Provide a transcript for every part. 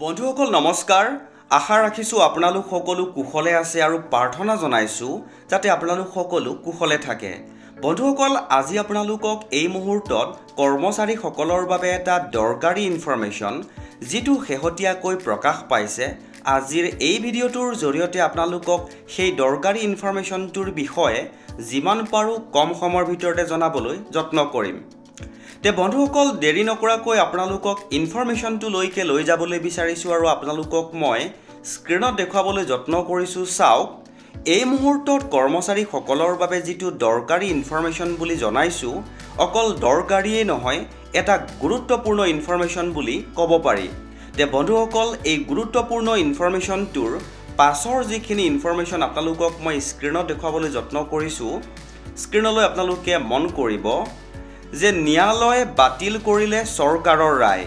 বন্ধুসকল নমস্কাৰ আশা ৰাখিছো আপোনালোক সকলো কুশলে আছে আৰু প্ৰাৰ্থনা জনাইছো যাতে আপোনালোক সকলো কুশলে থাকে বন্ধুসকল আজি আপোনালোকক এই মুহূৰ্তত কৰ্মচাৰী সকলৰ বাবে এটা দৰকাৰী ইনফৰমেশন যেটো হেহতিয়াকৈ প্ৰকাশ পাইছে আজিৰ এই ভিডিওটোৰ জৰিয়তে আপোনালোকক সেই দৰকাৰী ইনফৰমেশনটোৰ বিষয়ে যিমান পাৰো কম সময়ৰ ভিতৰতে জনাবলৈ যত্ন কৰিম তে বন্ধুসকল দেৰি নকৰাকৈ আপোনালোকক ইনফৰমেশনটো লৈকে লৈ যাবলৈ বিচাৰিছো আৰু আপোনালোকক মই স্ক্ৰিনত দেখাবলৈ যত্ন কৰিছো চাওক এই মুহূৰ্তত কৰ্মচাৰী সকলৰ বাবে যেটো দৰকাৰী ইনফৰমেশন বুলি জনাইছো অকল দৰকাৰীয়ে নহয় এটা গুৰুত্বপূৰ্ণ ইনফৰমেশন বুলি ক'ব পাৰি তে বন্ধুসকল এই গুৰুত্বপূৰ্ণ ইনফৰমেশনটোৰ পাছৰ যিখিনি ইনফৰমেশন আপোনালোকক মই স্ক্ৰিনত দেখাবলৈ যত্ন কৰিছো স্ক্ৰিনলৈ আপোনালোকে মন কৰিব যে ন্যায়ালয়ে বাতিল কৰিলে চৰকাৰৰ ৰায়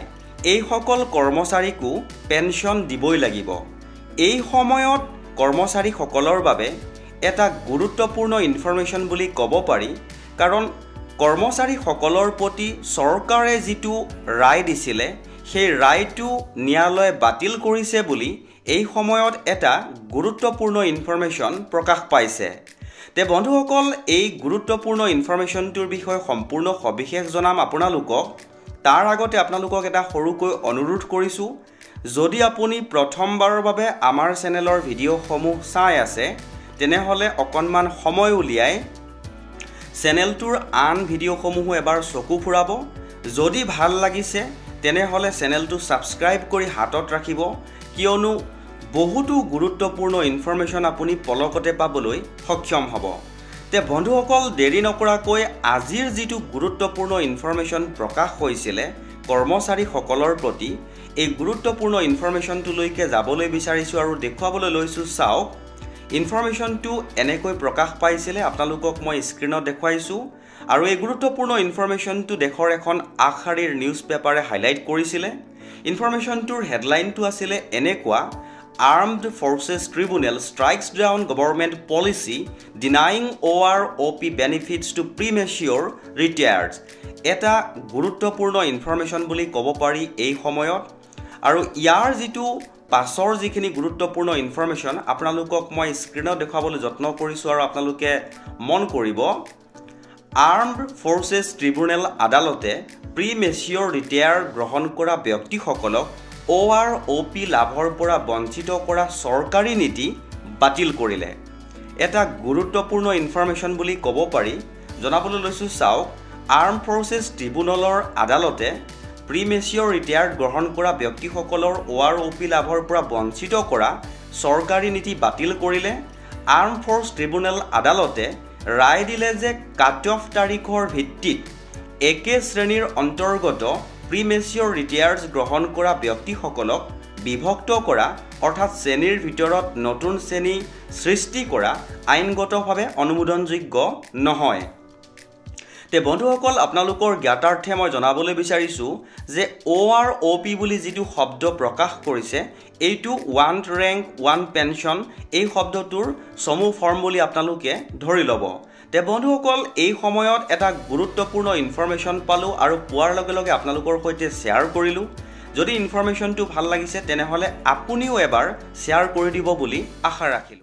এই সকল কৰ্মচাৰীকো পেনশন দিবই লাগিব এই সময়ত কৰ্মচাৰী সকলৰ বাবে এটা গুৰুত্বপূৰ্ণ ইনফৰমেশন বুলি ক'ব পাৰি কাৰণ কৰ্মচাৰী সকলৰ প্ৰতি চৰকাৰে যেটো ৰায় দিছিলে সেই ৰায়টো ন্যায়ালয়ে বাতিল কৰিছে বুলি এই সময়ত এটা গুৰুত্বপূৰ্ণ ইনফৰমেশন প্ৰকাশ পাইছে তে বন্ধুসকল এই গুৰুত্বপূৰ্ণ ইনফৰমেশনটোৰ বিষয়ে সম্পূৰ্ণ সবিশেষ জনাম আপোনালোকক তাৰ আগতে আপোনালোকক এটা সৰুকৈ অনুৰোধ কৰিছো যদি আপুনি প্ৰথমবাৰৰ বাবে আমাৰ চেনেলৰ ভিডিওসমূহ চাই আছে তেনেহলে অকনমান সময় উলিয়াই চেনেলটোৰ আন ভিডিওসমূহ এবাৰ চকু ফুৰাব যদি ভাল লাগিছে তেনেহলে চেনেলটো সাবস্ক্ৰাইব কৰি হাতত ৰাখিব কিয়নো বহুতো গুৰুত্বপূৰ্ণ ইনফৰমেশন আপুনি পলকতে পাবলৈ সক্ষম হ'ব তে বন্ধুসকল দেৰি নকৰাকৈ আজিৰ যেটো গুৰুত্বপূৰ্ণ ইনফৰমেশন প্ৰকাশ হৈছিলে কৰ্মচাৰী সকলৰ প্ৰতি এই গুৰুত্বপূৰ্ণ ইনফৰমেশনটো লৈকে যাবলৈ বিচাৰিছো আৰু দেখুৱাবলৈ লৈছো চাওক ইনফৰমেশনটো এনেকৈ প্ৰকাশ পাইছিলে আপোনালোকক মই স্ক্ৰিনত দেখুৱাইছো আৰু এই গুৰুত্বপূৰ্ণ ইনফৰমেশনটো দেশৰ এখন আখাৰীৰ নিউজ পেপাৰে হাইলাইট কৰিছিলে ইনফৰমেশনটোৰ হেডলাইনটো আছিল এনেকুৱা Armed Forces Tribunal strikes down government policy denying OROP benefits to premature retirees. এটা গুৰুত্বপূৰ্ণ ইনফৰমেশন বুলি ক'ব পাৰি এই সময়ত আৰু ইয়াৰ যেটো পাছৰ যিখিনি গুৰুত্বপূৰ্ণ ইনফৰমেশন আপোনালোকক মই স্ক্ৰিনত দেখাবলৈ যত্ন কৰিছো আৰু আপোনালোকে মন কৰিব Armed Forces Tribunal আদালতে premature retire গ্ৰহণ কৰা ব্যক্তিসকলক OROP লাভৰ পৰা বঞ্চিত কৰা চৰকাৰী নীতি বাতিল কৰিলে এটা গুৰুত্বপূৰ্ণ ইনফৰমেশন বুলি ক'ব পাৰি জনাবলৈ লৈছো চাওক আৰ্ম ফৰ্চেছ ট্ৰিবিউনেলৰ আদালতে প্ৰিমেচিয়ৰ ৰিটায়াৰ্ড গ্ৰহণ কৰা ব্যক্তিসকলৰ OROP লাভৰ পৰা বঞ্চিত কৰা চৰকাৰী নীতি বাতিল কৰিলে আৰ্ম ফৰ্চ ট্ৰিবিউনেল আদালতে ৰায় দিলে যে কাট অফ তাৰিখৰ ভিত্তিত একে শ্ৰেণীৰ অন্তৰ্গত প্ৰিমেচিয়ৰ ৰিটায়াৰ্ডছ গ্ৰহণ কৰা ব্যক্তিসকলক বিভক্ত কৰা অৰ্থাৎ শ্ৰেণীৰ ভিতৰত নতুন শ্ৰেণী সৃষ্টি কৰা আইনগতভাৱে অনুমোদনযোগ্য নহয় তে বন্ধুসকল আপোনালোকৰ জ্ঞাতাৰ্থে মই জনাবলৈ বিচাৰিছো যে OROP বুলি যেটো শব্দ প্ৰকাশ কৰিছে এইটো ওৱান ৰেংক ওৱান পেনশন এই শব্দটোৰ সমু ফৰ্ম বুলি আপোনালোকে ধৰি ল'ব তে বন্ধুসকল এই সময়ত এটা গুৰুত্বপূৰ্ণ ইনফৰমেশন পালো আৰু পোৱাৰ লগে লগে আপোনালোকৰ সৈতে শেয়াৰ কৰিলো যদি ইনফৰমেশনটো ভাল লাগিছে তেনেহলে আপুনিও এবাৰ শেয়াৰ কৰি দিব বুলি আশা ৰাখিলো